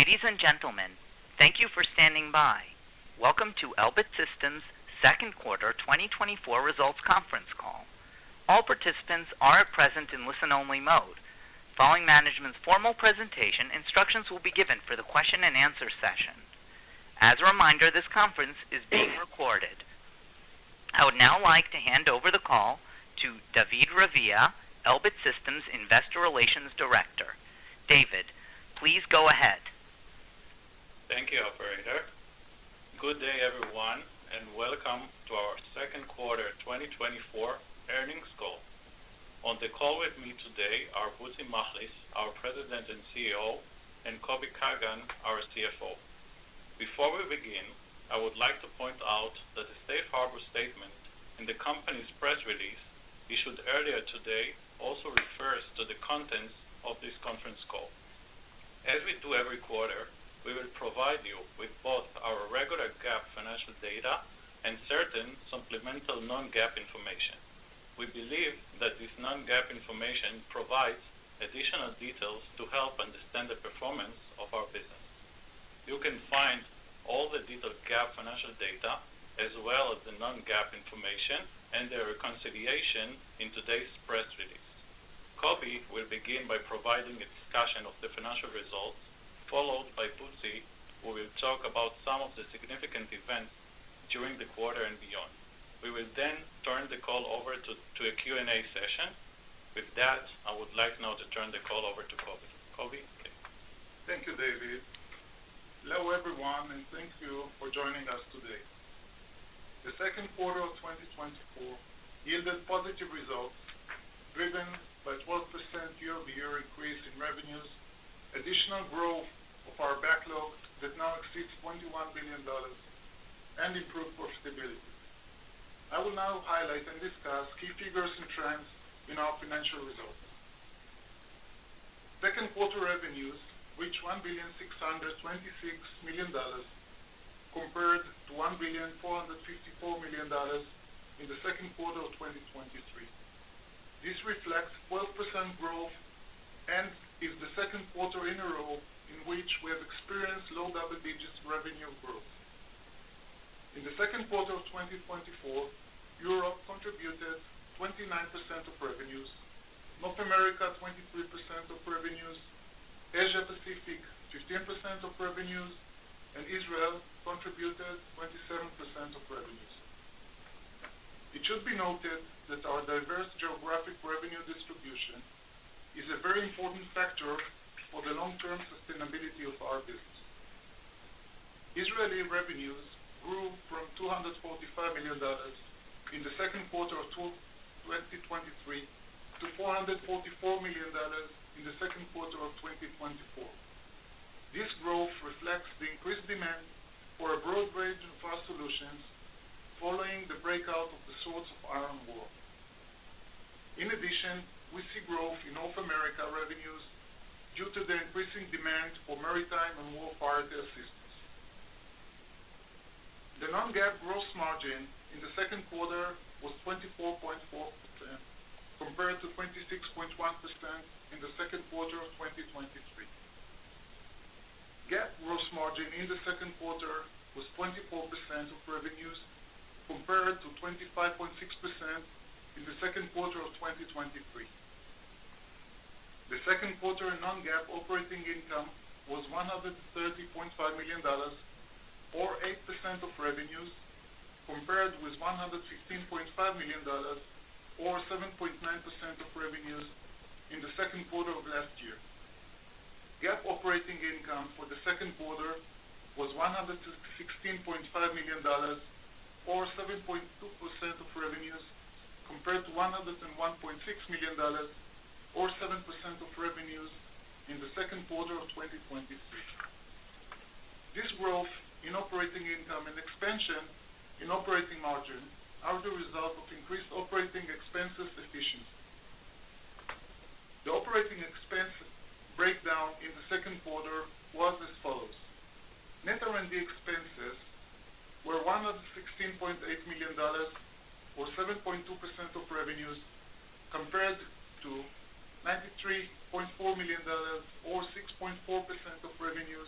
Ladies and gentlemen, thank you for standing by. Welcome to Elbit Systems' second quarter 2024 results conference call. All participants are at present in listen-only mode. Following management's formal presentation, instructions will be given for the question and answer session. As a reminder, this conference is being recorded. I would now like to hand over the call to David Ravia, Elbit Systems Investor Relations Director. David, please go ahead. Thank you, operator. Good day, everyone, and welcome to our second quarter 2024 earnings call. On the call with me today are Butzi Machlis, our President and CEO, and Kobi Kagan, our CFO. Before we begin, I would like to point out that the safe harbor statement in the company's press release issued earlier today also refers to the contents of this conference call. As we do every quarter, we will provide you with both our regular GAAP financial data and certain supplemental non-GAAP information. We believe that this non-GAAP information provides additional details to help understand the performance of our business. You can find all the detailed GAAP financial data as well as the non-GAAP information and their reconciliation in today's press release. Kobi will begin by providing a discussion of the financial results, followed by Butzi, who will talk about some of the significant events during the quarter and beyond. We will then turn the call over to a Q&A session. With that, I would like now to turn the call over to Kobi. Kobi, okay. Thank you, David. Hello, everyone, and thank you for joining us today. The second quarter of 2024 yielded positive results, driven by 12% year-over-year increase in revenues, additional growth of our backlog that now exceeds $21 billion, and improved profitability. I will now highlight and discuss key figures and trends in our financial results. Second quarter revenues reached $1,626 million, compared to $1,454 million in the second quarter of 2023. This reflects 12% growth and is the second quarter in a row in which we have experienced low double-digit revenue growth. In the second quarter of 2024, Europe contributed 29% of revenues, North America 23% of revenues, Asia Pacific 15% of revenues, and Israel contributed 27% of revenues. It should be noted that our diverse geographic revenue distribution is a very important factor for the long-term sustainability of our business. Israeli revenues grew from $245 million in the second quarter of 2023 to $444 million in the second quarter of 2024. This growth reflects the increased demand for a broad range of our solutions following the breakout of the Swords of Iron War. In addition, we see growth in North America revenues due to the increasing demand for maritime and warfare systems. The non-GAAP gross margin in the second quarter was 24.4%, compared to 26.1% in the second quarter of 2023. GAAP gross margin in the second quarter was 24% of revenues, compared to 25.6% in the second quarter of 2023. The second quarter non-GAAP operating income was $130.5 million, or 8% of revenues, compared with $115.5 million, or 7.9% of revenues in the second quarter of last year. GAAP operating income for the second quarter was $116.5 million, or 7.2% of revenues, compared to $101.6 million, or 7% of revenues in the second quarter of 2023. This growth in operating income and expansion in operating margin are the result of increased operating expenses efficiency. The operating expense breakdown in the second quarter was as follows. Net R&D expenses were $116.8 million, or 7.2% of revenues, compared to $93.4 million, or 6.4% of revenues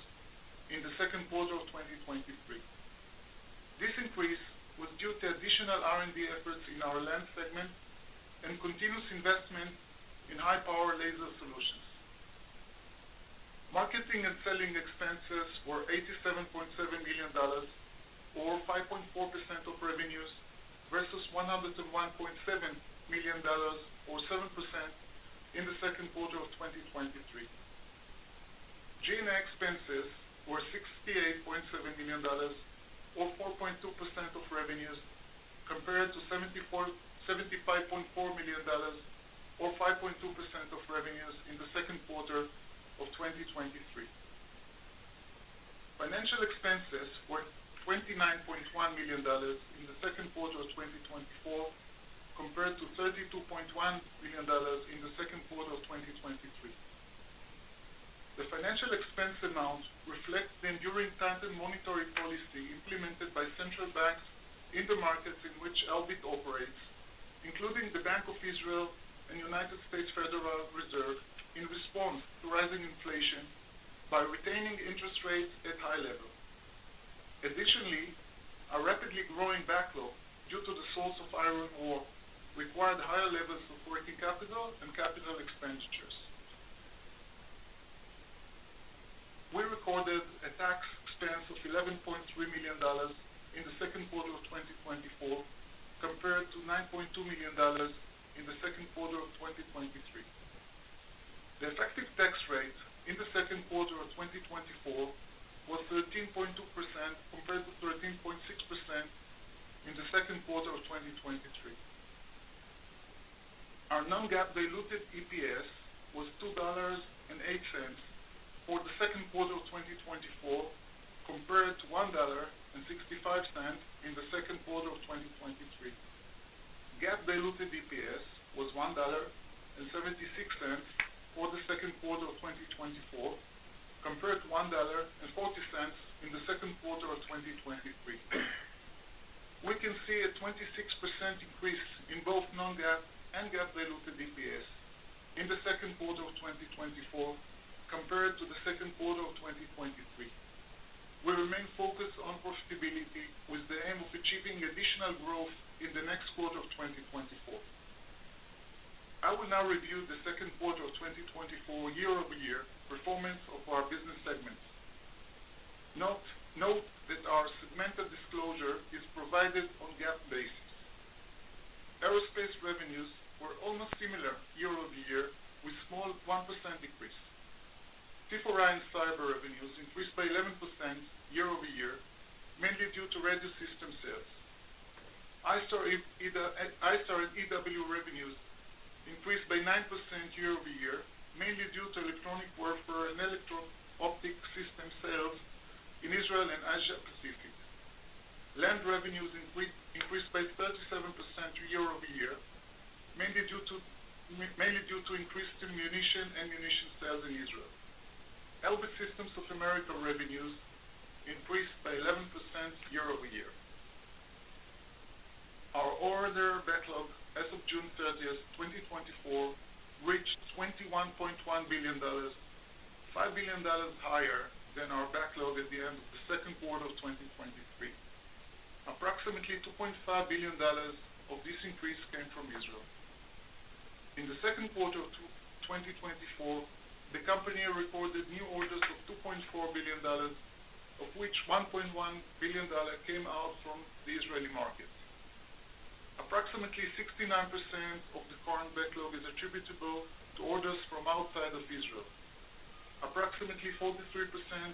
additional R&D efforts in our land segment and continuous investment in high-power laser solutions. Marketing and selling expenses were $87.7 million, or 5.4% of revenues, versus $101.7 million, or 7%, in the second quarter of 2023. G&A expenses were $68.7 million, or 4.2% of revenues, compared to $75.4 million, or 5.2% of revenues in the second quarter of 2023. Financial expenses were $29.1 million in the second quarter of 2024, compared to $32.1 million in the second quarter of 2023. The financial expense amount reflects the enduring tightened monetary policy implemented by central banks in the markets in which Elbit operates, including the Bank of Israel and United States Federal Reserve, in response to rising inflation by retaining interest rates at high levels. Additionally, a rapidly growing backlog due to the source of Iran war required higher levels of working capital and capital expenditures. We recorded a tax expense of $11.3 million in the second quarter of 2024, compared to $9.2 million in the second quarter of 2023. The effective tax rate in the second quarter of 2024 was 13.2%, compared to 13.6% in the second quarter of 2023. Our non-GAAP diluted EPS was $2.08 for the second quarter of 2024, compared to $1.65 in the second quarter of 2023. GAAP diluted EPS was $1.76 for the second quarter of 2024, compared to $1.40 in the second quarter of 2023. We can see a 26% increase in both non-GAAP and GAAP diluted EPS in the second quarter of 2024 compared to the second quarter of 2023. We remain focused on profitability with the aim of achieving additional growth in the next quarter of 2024. I will now review the second quarter of 2024 year-over-year performance of our business segments. Note that our segmented disclosure is provided on GAAP basis. Aerospace revenues were almost similar year-over-year, with small 1% decrease. T4I and cyber revenues increased by 11% year-over-year, mainly due to radio system sales. ISTAR and EW revenues increased by 9% year-over-year, mainly due to electronic warfare and electro-optic system sales in Israel and Asia Pacific. Land revenues increased by 37% year-over-year, mainly due to increased munition and munition sales in Israel. Elbit Systems of America revenues increased by 11% year-over-year. Our order backlog as of June 30th, 2024, reached $21.1 billion, $5 billion higher than our backlog at the end of the second quarter of 2023. Approximately $2.5 billion of this increase came from Israel. In the second quarter of 2024, the company recorded new orders of $2.4 billion, of which $1.1 billion came out from the Israeli market. Approximately 69% of the current backlog is attributable to orders from outside of Israel. Approximately 43%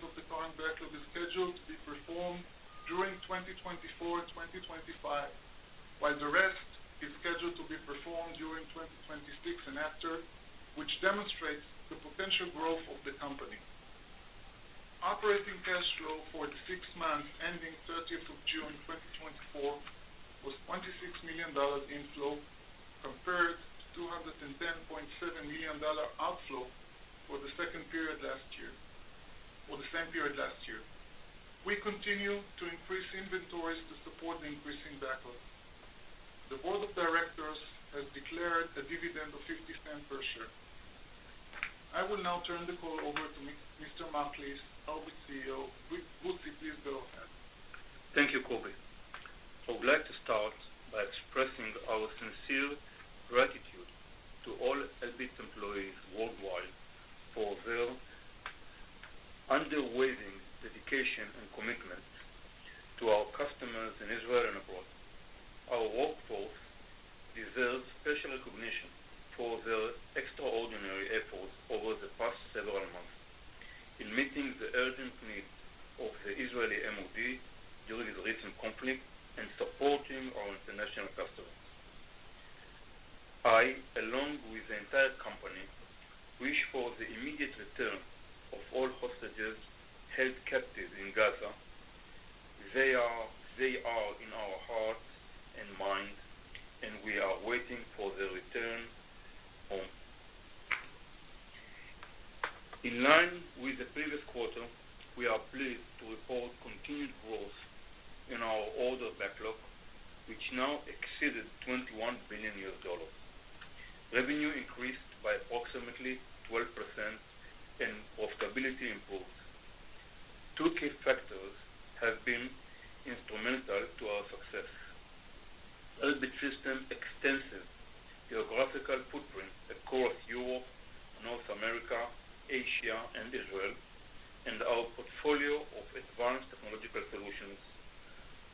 of the current backlog is scheduled to be performed during 2024 and 2025, while the rest is scheduled to be performed during 2026 and after, which demonstrates the potential growth of the company. Operating cash flow for the 6 months ending 30th of June 2024 was $26 million inflow, compared to $210.7 million outflow for the same period last year. We continue to increase inventories to support the increasing backlog. The board of directors has declared a dividend of 50 cents per share. I will now turn the call over to Mr. Machlis, Elbit CEO. Butzi, please go ahead. Thank you, Kobi. I would like to start by unwavering dedication and commitment to our customers in Israel and abroad. Our workforce deserves special recognition for their extraordinary efforts over the past several months in meeting the urgent needs of the Israeli MOD during the recent conflict and supporting our international customers. I, along with the entire company, wish for the immediate return of all hostages held captive in Gaza. They are in our hearts and minds, and we are waiting for their return home. In line with the previous quarter, we are pleased to report continued growth in our order backlog, which now exceeded $21 billion. Revenue increased by approximately 12% and profitability improved. Two key factors have been instrumental to our success. Elbit Systems' extensive geographical footprint across Europe, North America, Asia, and Israel, and our portfolio of advanced technological solutions,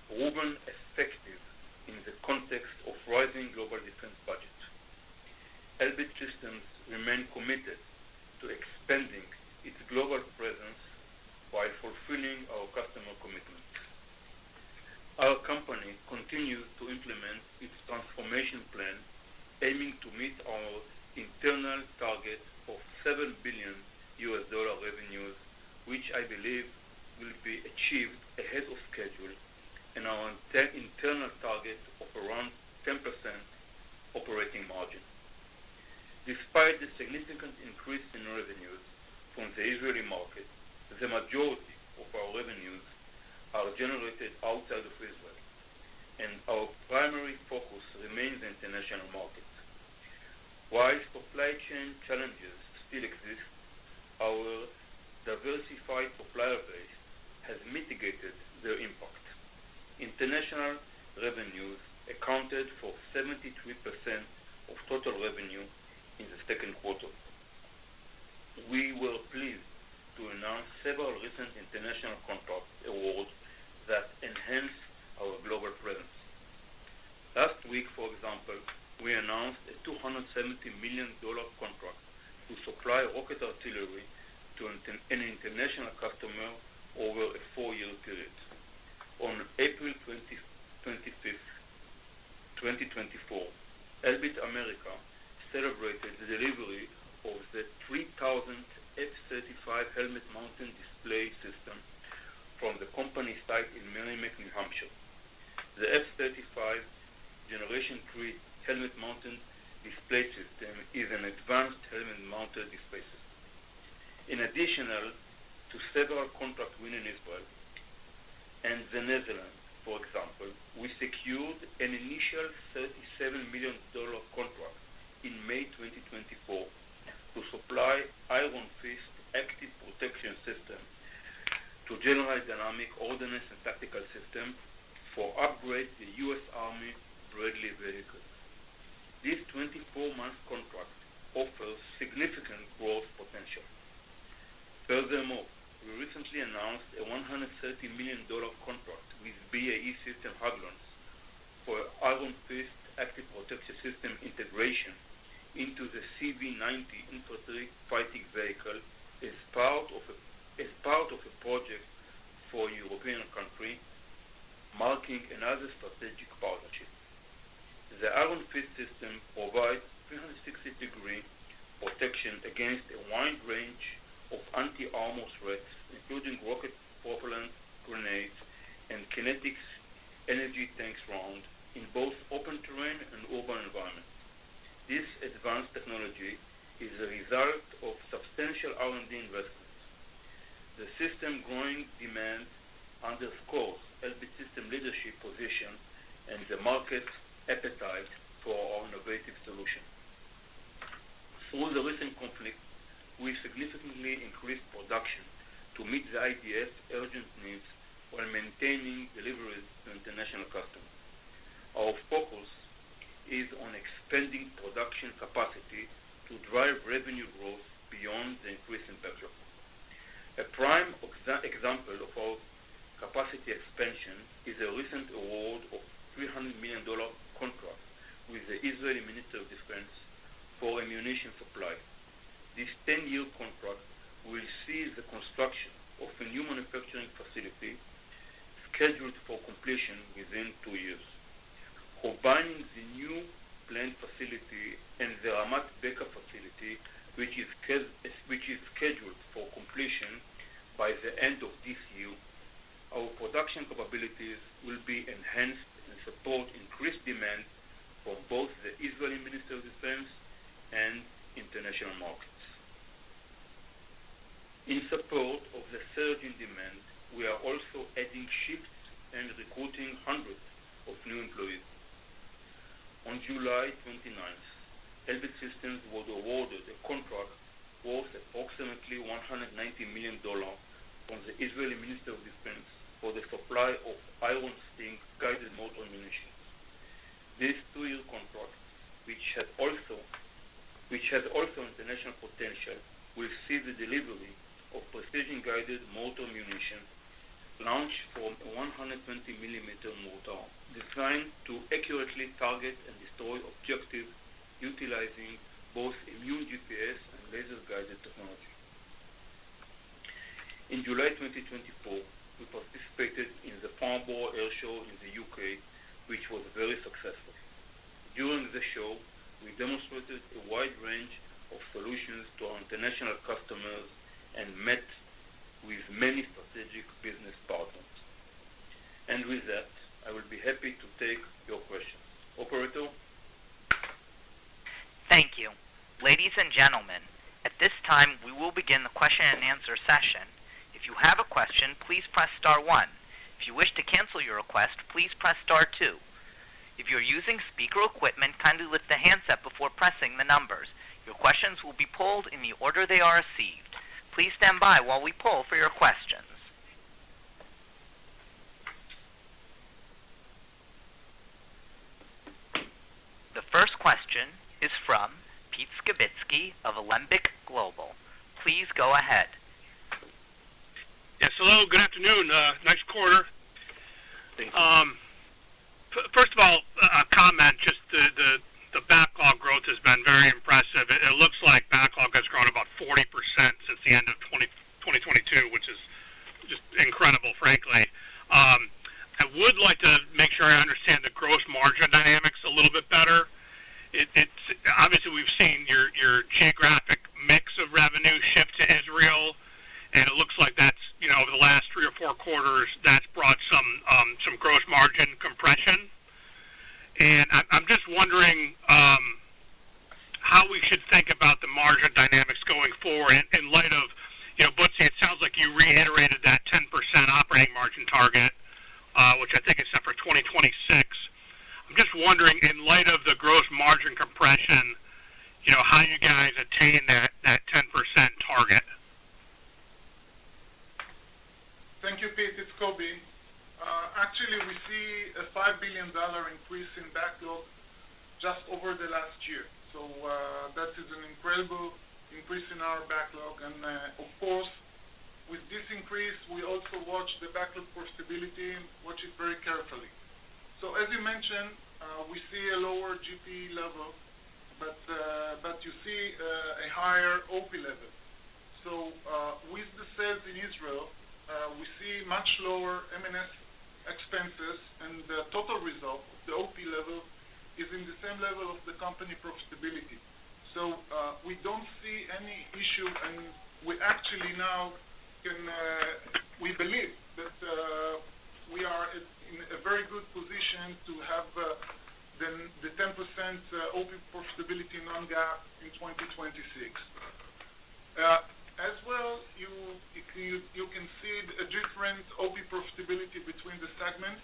proven effective in the context of rising global defense budget. Elbit Systems remain committed to expanding its global presence while fulfilling our customer commitments. Our company continues to implement its transformation plan, aiming to meet our internal target of $7 billion revenues, which I believe will be achieved ahead of schedule, and our internal target of around 10% operating margin. Despite the significant increase in revenues from the Israeli market, the majority of our revenues are generated outside of Israel, and our primary focus remains the international market. While supply chain challenges still exist, our diversified supplier base has mitigated their impact. International revenues accounted for 73% of total revenue in the second quarter. We were pleased to announce several recent international contract awards that enhance our global presence. Last week, for example, we announced a $270 million contract to supply rocket artillery to an international customer over a 4-year period. On April 25th, 2024, Elbit America celebrated the delivery of the 3000th F-35 helmet-mounted display system from the company site in Merrimack, New Hampshire. The F-35 Generation 3 helmet-mounted display system is an advanced helmet-mounted display system. In addition to several contract wins in Israel and the Netherlands, for example, we secured an initial $37 million contract in May 2024 to supply Iron Fist active protection system to General Dynamics Ordnance and Tactical System for upgrade the U.S. Army Bradley vehicles. This 24-month contract offers significant growth potential. Furthermore, we recently announced a $130 million contract with BAE Systems Hägglunds for Iron Fist active protection system integration into the CV-90 infantry fighting vehicle as part of a project for a European country, marking another strategic partnership. The Iron Fist system provides 360-degree protection against a wide range of anti-armor threats, including rocket propellant grenades and kinetic energy tanks rounds in both open terrain and urban environments. This advanced technology is a result of substantial R&D investments. The system growing demand underscores Elbit Systems' leadership position and the market's appetite for our innovative solution. Through the recent conflict, we significantly increased production to meet the IDF urgent needs while maintaining deliveries to international customers. Our focus is on expanding production capacity to drive revenue growth beyond the increase in backlog. A prime example of our capacity expansion is a recent award of $300 million contract with the Israeli Ministry of Defense for ammunition supply. This 10-year contract will see the construction of a new manufacturing facility scheduled for completion within 2 years. Combining the new plant facility and the Ramat Beka facility, which is scheduled for completion by the end of this year, our production capabilities will be enhanced and support increased demand from both the Israeli Ministry of Defense and international markets. In support of the surge in demand, we are also adding shifts and recruiting hundreds of new employees. On July 29th, Elbit Systems was awarded a contract worth approximately $190 million from the Israeli Ministry of Defense for the supply of Iron Sting guided mortar munitions. This 2-year contract, which has also international potential, will see the delivery of precision-guided mortar munitions launched from a 120mm mortar designed to accurately target and destroy objectives utilizing both immune GPS and laser-guided technology. In July 2024, we participated in the Farnborough Air Show in the UK, which was very successful. During the show, we demonstrated a wide range of solutions to our international customers and met with many strategic business partners. And with that, I will be happy to take your questions. Operator? Thank you. Ladies and gentlemen, at this time we will begin the question and answer session. If you have a question, please press star 1. If you wish to cancel your request, please press star 2. If you're using speaker equipment, kindly lift the handset before pressing the numbers. Your questions will be polled in the order they are received. Please stand by while we poll for your questions. The first question is from Pete Skibitsky of Alembic Global. Please go ahead. Yes, hello, good afternoon. Nice quarter. Thank you. First of all, a comment, just the backlog growth has been very impressive. It looks like backlog has grown about 40% since the end of 2022, which is just incredible, frankly. I would like to make sure I understand the gross margin dynamics a little bit better. It's obviously we've seen your geographic mix of revenue shift to Israel, and it looks like that's, over the last 3 or 4 quarters, that's brought some gross margin compression. And I'm just wondering how we should think about the margin dynamics going forward in light of, Butzi, it sounds like you reiterated that 10% operating margin target, which I think is set for 2026. I'm just wondering, in light of the gross margin compression, how you guys attain that 10% target. Thank you, Pete. It's Kobi. Actually, we see a $5 billion increase in backlog just over the last year. So that is an incredible increase in our backlog. And of course, with this increase, we also watch the backlog profitability, watch it very carefully. So as you mentioned, we see a lower GP level, but you see a higher OP level. So with the sales in Israel, we see much lower M&S expenses, and the total result of the OP level is in the same level of the company profitability. So we don't see any issue, and we actually now we believe that we are in a very good position to have the 10% OP profitability non-GAAP in 2026. As well, you can see a different OP profitability between the segments,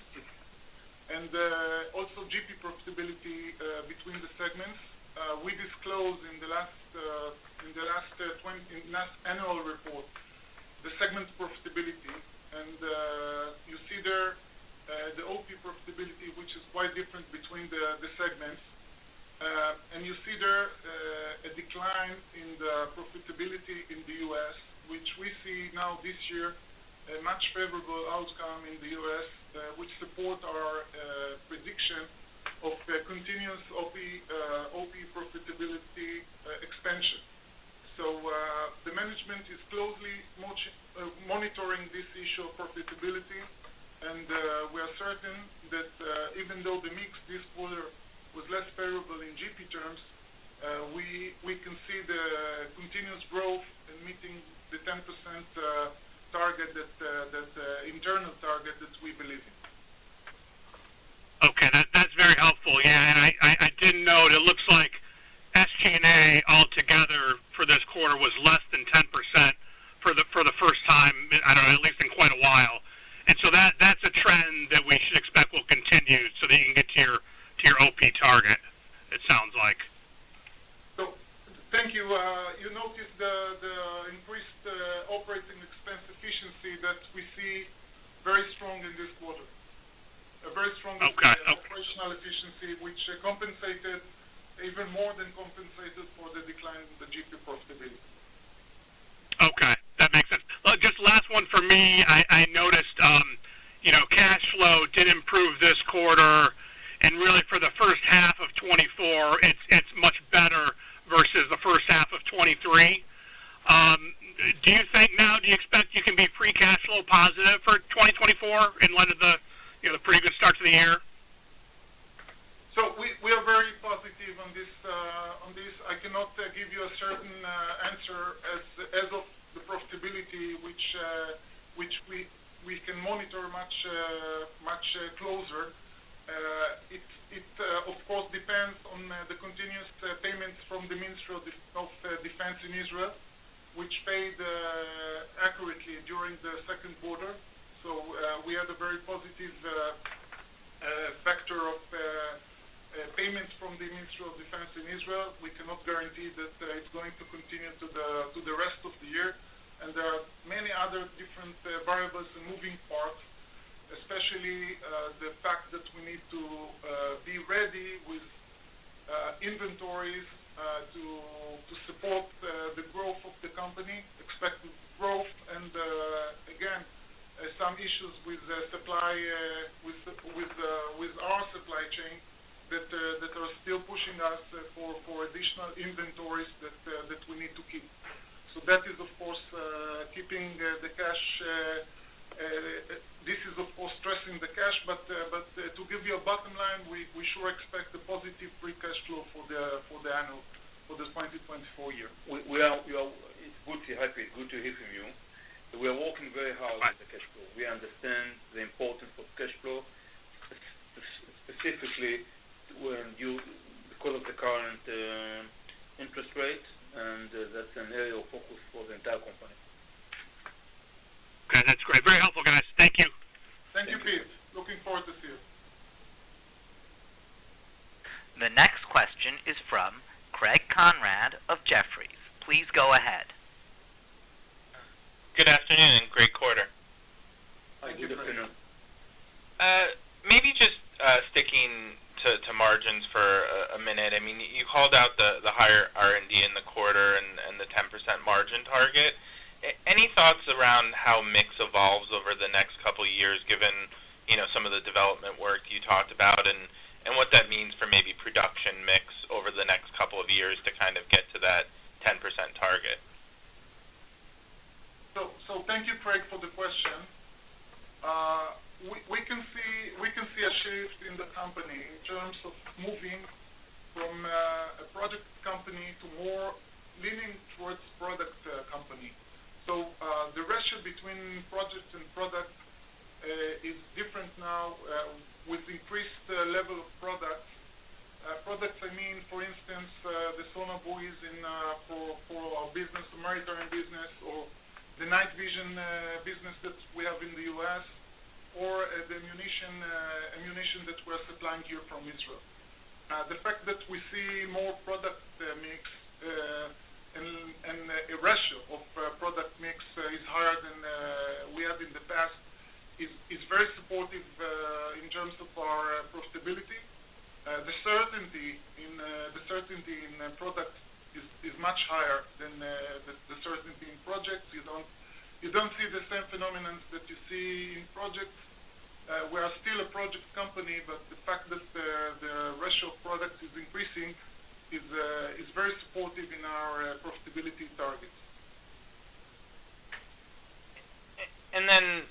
and also GP profitability between the segments. We disclosed in the last annual report the segment profitability, and you see there the OP profitability, which is quite different between the segments. And you see there a decline in the profitability in the U.S., which we see now this year a much favorable outcome in the U.S., which support our prediction of continuous OP profitability expansion. So the management is closely monitoring this issue of profitability, and we are certain that even though the mix this quarter was less favorable in GP terms, we can see the continuous growth in meeting the 10% target that internal target that we believe in. Okay, that's very helpful. Yeah, and I did note it looks like SG&A altogether for this quarter was less than 10% for the first time, I don't know, at least in quite a while. And so that's a trend that we should expect will continue so that you can get to your OP target, it sounds like. So thank you. You noticed the increased operating expense efficiency that we see very strong in this quarter. A very strong operational efficiency, which compensated, even more than compensated for the decline in the GP profitability. Okay, that makes sense. Just last one for me. I noticed, cash flow did improve this quarter, and really for the first half of 24, it's much better versus the first half of 23. Do you expect you can be free cash flow positive for 2024 in light of the pretty good start to the year? So we are very positive on this. I cannot give you a certain answer as of the profitability, which we can monitor much closer. It of course depends on the continuous payments from the Ministry of Defense in Israel, which paid accurately during the second quarter. So we had a very positive factor of payments from the Ministry of Defense in Israel. We cannot guarantee that it's going to continue to the rest of the year. And there are many other different variables and moving parts, especially the fact that we need to be ready with inventories to support the growth of the company, expected growth, and again, some issues with supply with our supply chain that are still pushing us for additional inventories that we need to keep. So that is, of course, keeping the cash. This is, of course, stressing the cash, but to give you a bottom line, we sure expect a positive free cash flow for the annual, for the 2024 year. It's good to hear from you. We are working very hard on the cash flow. We understand the importance of cash flow, specifically because of the current interest rate, and that's an area of focus for the entire company. Okay, that's great. Very helpful, guys. Thank you. Thank you, Pete. Looking forward to see you. The next question is from Craig Conrad of Jefferies. Please go ahead. Good afternoon and great quarter. Thank you, Craig. Good afternoon. Maybe just sticking to margins for a minute. I mean, you called out the higher R&D in the quarter and the 10% margin target. Any thoughts around how mix evolves over the next couple of years, given some of the development work you talked about, and what that means for maybe production mix over the next couple of years to kind of get to that 10% target? So thank you, Craig, for the question. We can see a shift in the company in terms of moving from a project company to more leaning towards product company. So the ratio between projects and product is different now with increased level of products. Products, I mean, for instance, the sonar buoys for our business, the maritime business, or the night vision business that we have in the U.S., or the ammunition that we're supplying here from Israel. The fact that we see more product mix and a ratio of product mix is higher than we had in the past is very supportive in terms of our profitability. The certainty in product is much higher than the certainty in projects. You don't see the same phenomenon that you see in projects. We are still a project company, but the fact that the ratio of products is increasing is very supportive in our profitability targets. And then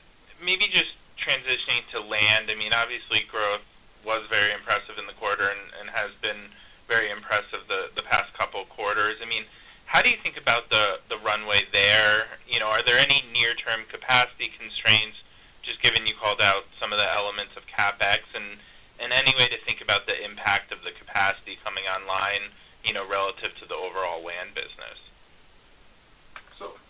maybe just transitioning to land. I mean, obviously growth was very impressive in the quarter and has been very impressive the past couple of quarters. I mean, how do you think about the runway there? You know, are there any near-term capacity constraints, just given you called out some of the elements of CapEx, and any way to think about the impact of the capacity coming online, you know, relative to the overall land business?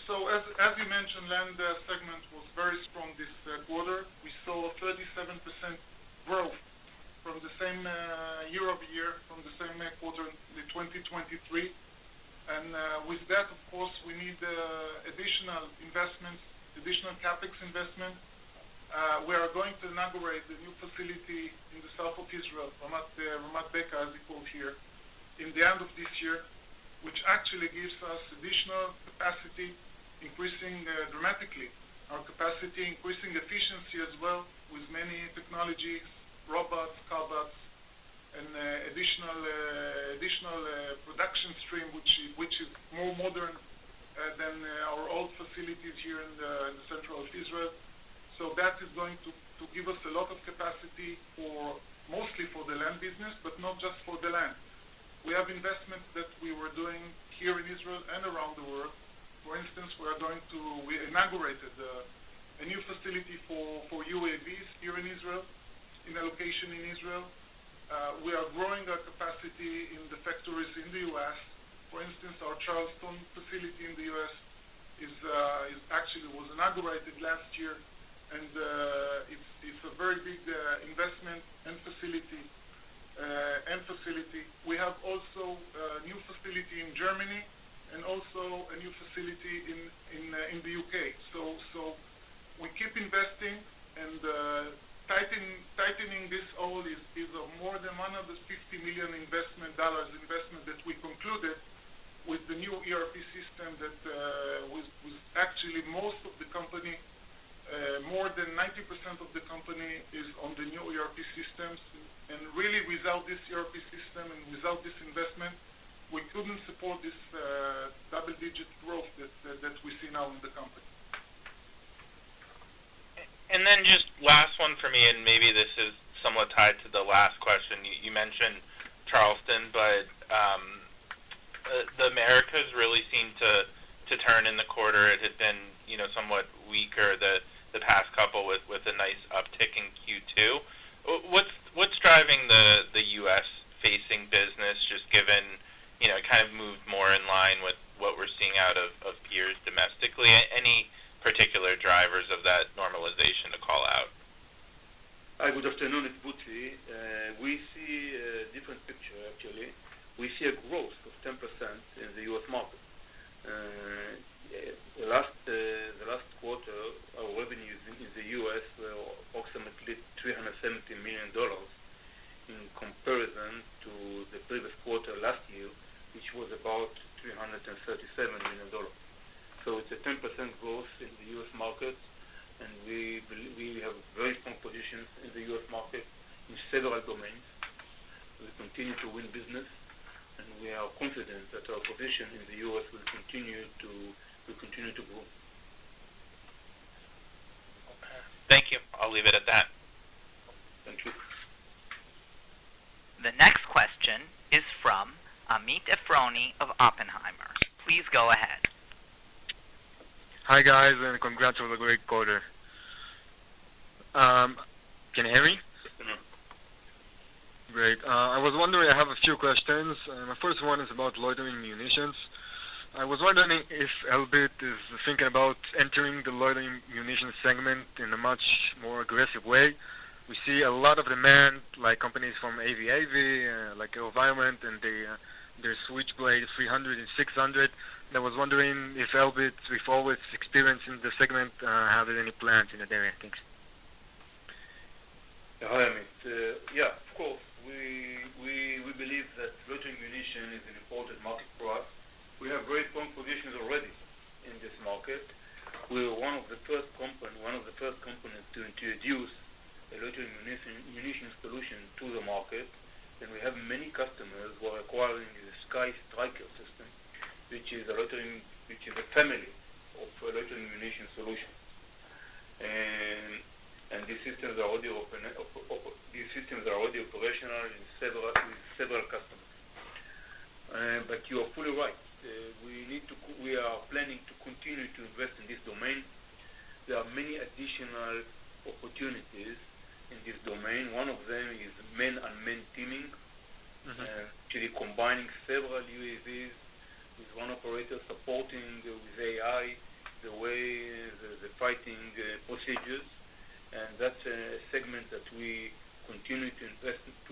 So as you mentioned, land segment was very strong this quarter. We saw 37% growth from the same year-over-year, from the same quarter in 2023. And with that, of course, we need additional investments, additional CapEx investment. We are going to inaugurate the new facility in the south of Israel, Ramat Beka, as we call here, in the end of this year, which actually gives us additional capacity, increasing dramatically our capacity, increasing efficiency as well, with many technologies, robots, cobots, and additional production stream, which is more modern than our old facilities here in the central of Israel. So that is going to give us a lot of capacity mostly for the land business, but not just for the land. We have investments that we were doing here in Israel and around the world. For instance, we inaugurated a new facility for UAVs here in Israel, in a location in Israel. We are growing our capacity in the factories in the U.S. For instance, our Charleston facility in the U.S. was inaugurated last year, and it's a very big investment and facility. We have also a new facility in Germany and also a new facility in the UK. So we keep investing, and tightening this all is more than $150 million investment that we concluded with the new ERP system that was actually most of the company, more than 90% of the company is on the new ERP systems. And really, without this ERP system and without this investment, we couldn't support this double-digit growth that we see now in the company. And then just last one for me, and maybe this is somewhat tied to the last question. You mentioned Charleston, but the Americas really seemed to turn in the quarter. It had been, you know, somewhat weaker the past couple with a nice uptick in Q2. What's driving the U.S. facing business, just given, you know, it kind of moved more in line with what we're seeing out of peers domestically? Any particular drivers of that normalization to call out? Hi, good afternoon, it's Butzi. We see a different picture, actually. We see a growth of 10% in the U.S. market. The last quarter, our revenues in the U.S. were approximately $370 million in comparison to the previous quarter last year, which was about $337 million. So it's a 10% growth in the U.S. market, and we have very strong positions in the U.S. market in several domains. We continue to win business, and we are confident that our position in the U.S. will continue to grow. Thank you. I'll leave it at that. Thank you. The next question is from Amit Efroni of Oppenheimer. Please go ahead. Hi guys, and congrats on the great quarter. Can you hear me? Great. I was wondering, I have a few questions. My first one is about loitering munitions. I was wondering if Elbit is thinking about entering the loitering munitions segment in a much more aggressive way. We see a lot of demand, like companies from AVAV, like Environment, and their Switchblade 300 and 600. And I was wondering if Elbit, with all its experience in the segment, have any plans in that area. Thanks. Hi, Amit. Yeah, of course. We believe that loitering munition is an important market for us. we have very strong positions already in this market. We were one of the first companies to introduce a loitering munition solution to the market, and we have many customers who are acquiring the Sky Striker system, which is a family of loitering munition solutions. And these systems are already operational in several customers. But you are fully right. We are planning to continue to invest in this domain. There are many additional opportunities in this domain. One of them is man-unmanned teaming, actually combining several UAVs with one operator supporting with AI the way the fighting procedures, and that's a segment that we continue to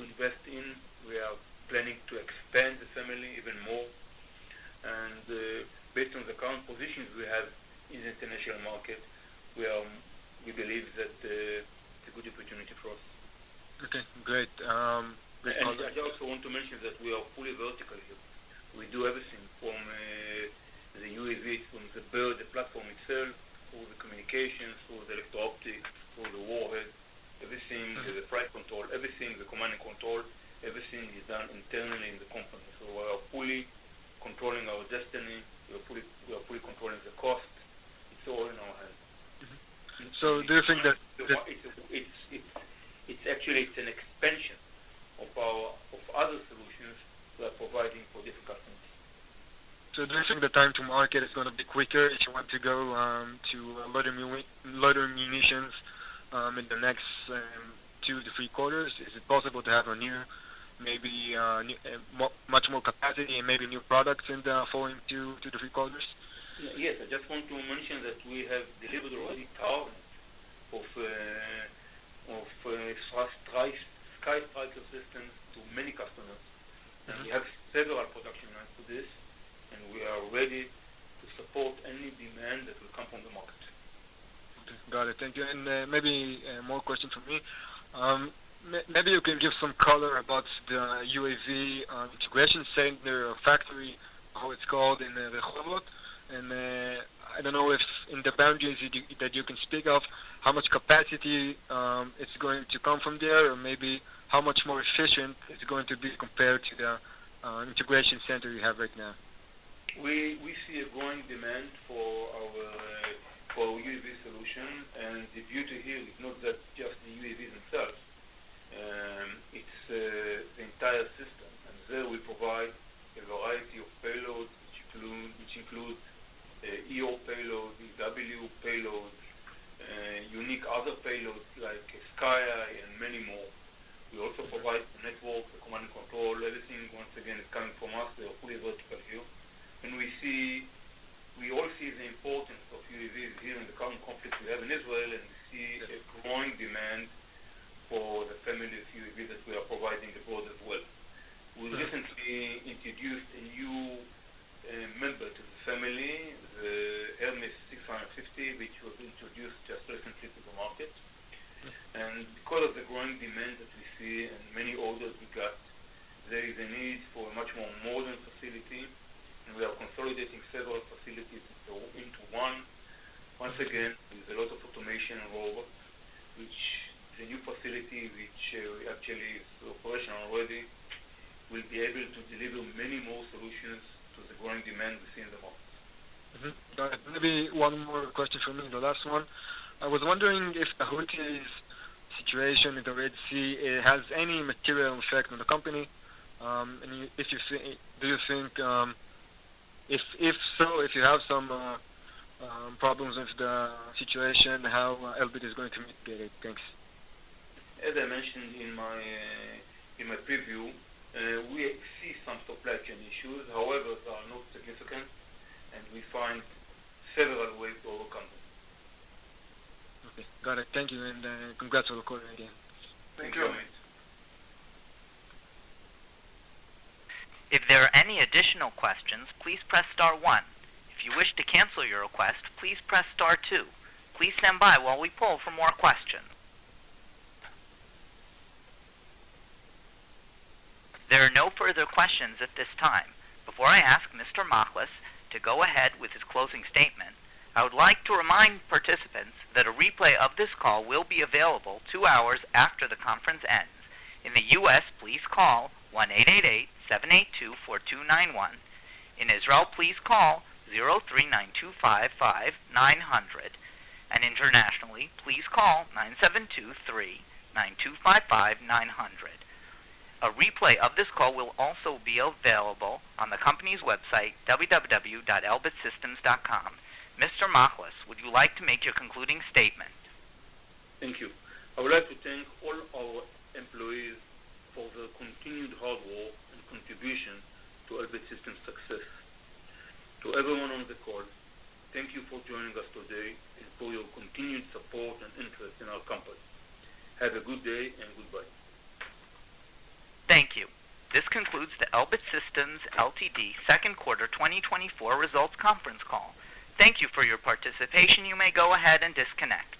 invest in. We are planning to expand the family even more, and based on the current positions we have in the international market, we believe that it's a good opportunity for us. Okay, great. And I also want to mention that we are fully vertical here. We do everything from the UAV, from the bird, the platform itself, through the communications, through the electro-optics, through the warhead, everything, the flight control, everything, the command and control, everything is done internally in the company. So we are fully controlling our destiny. We are fully controlling the cost. It's all in our hands. So do you think that it's an expansion of other solutions we are providing for different customers. So do you think the time to market is going to be quicker if you want to go to loitering munitions in the next 2 to 3 quarters? Is it possible to have a new, maybe much more capacity and maybe new products in the following 2 to 3 quarters? Yes, I just want to mention that we have delivered already thousands of Sky Striker systems to many customers, and we have several production lines for this, and we are ready to support any demand that will come from the market. Okay, got it. Thank you. And maybe more question from me. Maybe you can give some color about the UAV integration center or factory, how it's called in Rehovot. And I don't know if in the boundaries that you can speak of, how much capacity it's going to come from there, or maybe how much more efficient it's going to be compared to the integration center you have right now. We see a growing demand for our UAV solution, and the beauty here is not that just the UAVs themselves. It's the entire system, and there we provide a variety of payloads, which include EO payloads, EW payloads, unique other payloads like Skya and many more. We also provide the network, the command and control, everything once again is coming from us. We are fully vertical here. And we all see the importance of UAVs here in the current conflict we have in Israel, and we see a growing demand for the family of UAVs that we are providing abroad as well. We recently introduced a new member to the family, the Hermes 650, which was introduced just recently to the market. And because of the growing demand that we see and many orders we got, there is a need for a much more modern facility, and we are consolidating several facilities into one. Once again, with a lot of automation involved, which the new facility, which actually is operational already, will be able to deliver many more solutions to the growing demand we see in the market. Maybe one more question from me, the last one. I was wondering if the Houthis situation in the Red Sea has any material effect on the company, and do you think, if so, if you have some problems with the situation, how Elbit is going to mitigate it? Thanks. As I mentioned in my preview, we see some supply chain issues. However, they are not significant, and we find several ways to overcome them. Okay, got it. Thank you, and congrats on the call again. Thank you. If there are any additional questions, please press star 1. If you wish to cancel your request, please press star 2. Please stand by while we poll for more questions. There are no further questions at this time. Before I ask Mr. Machlis to go ahead with his closing statement, I would like to remind participants that a replay of this call will be available 2 hours after the conference ends. In the U.S., please call 1-888-782-4291. In Israel, please call 03-925-5900. And internationally, please call 972-3-9255-900. A replay of this call will also be available on the company's website, www.elbitsystems.com. Mr. Machlis, would you like to make your concluding statement? Thank you. I would like to thank all our employees for their continued hard work and contribution to Elbit Systems' success. To everyone on the call, thank you for joining us today and for your continued support and interest in our company. Have a good day and goodbye. Thank you. This concludes the Elbit Systems Ltd. Second Quarter 2024 Results Conference Call. Thank you for your participation. You may go ahead and disconnect.